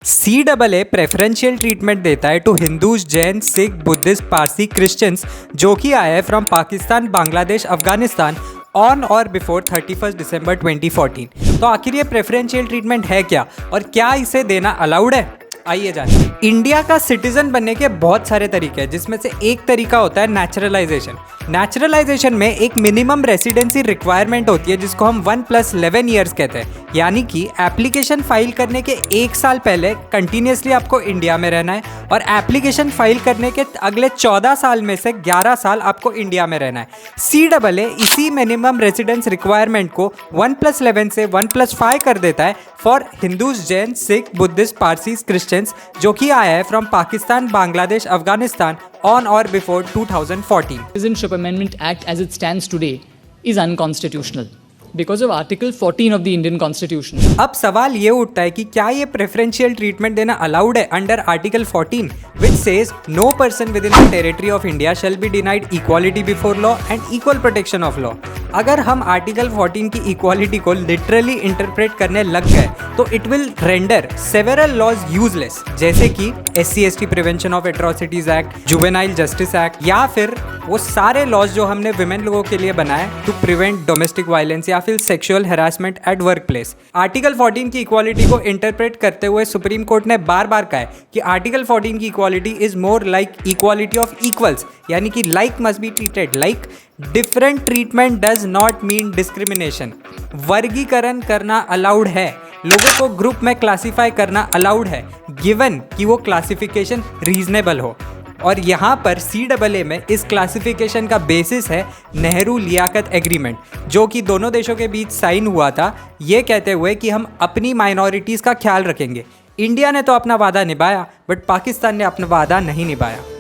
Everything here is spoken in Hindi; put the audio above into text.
CAA प्रेफरेंशियल ट्रीटमेंट देता है to Hindus, Jain, Sikh, Buddhist, Parsi, Christians जो कि आए हैं फ्रॉम पाकिस्तान, बांग्लादेश, अफगानिस्तान ऑन और बिफोर 31 दिसंबर 2014। तो आखिर ये प्रेफरेंशियल ट्रीटमेंट है क्या और क्या इसे देना अलाउड है? आइए जानते। इंडिया का सिटीजन बनने के बहुत सारे तरीके हैं, जिसमें से एक तरीका होता है नेचुरलाइजेशन। नेचुरलाइजेशन में एक मिनिमम रेसिडेंसी रिक्वायरमेंट होती है जिसको हम 1+11 ईयर्स कहते हैं, यानी कि एप्लीकेशन फाइल करने के 1 साल पहले कंटिन्यूसली आपको इंडिया में रहना है और एप्लीकेशन फाइल करने के अगले 14 साल में से 11 साल आपको इंडिया में रहना है। CAA इसी मिनिमम रेसिडेंस रिक्वायरमेंट को 1+11 से 1+5 कर देता है for Hindus, Jain, Sikh, Buddhist, Parsi, Christians जो कि आया है from Pakistan, Bangladesh, Afghanistan on or before 2014. Citizenship Amendment Act as it stands today is unconstitutional because of Article 14 of the Indian Constitution. अब सवाल ये उठता है कि क्या ये प्रेफरेंशियल ट्रीटमेंट देना अलाउड है under article 14 which says no person within the territory of India shall be denied equality before law and equal protection of law. अगर हम आर्टिकल 14 की इक्वालिटी को लिटरली इंटरप्रेट करने लग गए तो it will render several laws useless, जैसे कि SC/ST prevention of atrocities act, juvenile justice act, या फिर वो सारे लॉज जो हमने विमेन लोगों के लिए बनाए टू प्रिवेंट डोमेस्टिक वायलेंस या फिर sexual harassment at work place. Article 14 की इक्वालिटी को इंटरप्रेट करते हुए सुप्रीम कोर्ट ने बार बार कहा है कि आर्टिकल 14 की equality is more like equality of equals, यानी कि like must be treated like. Different treatment does not mean discrimination. वर्गीकरण करना अलाउड है, लोगों को ग्रुप में क्लासिफाई करना अलाउड है, गिवन कि वो क्लासिफिकेशन रीजनेबल हो। और यहाँ पर CAA में इस क्लासिफिकेशन का बेसिस है नेहरू लियाकत एग्रीमेंट, जो कि दोनों देशों के बीच साइन हुआ था, ये कहते हुए कि हम अपनी माइनॉरिटीज़ का ख्याल रखेंगे। इंडिया ने तो अपना वादा निभाया, बट पाकिस्तान ने अपना वादा नहीं निभाया।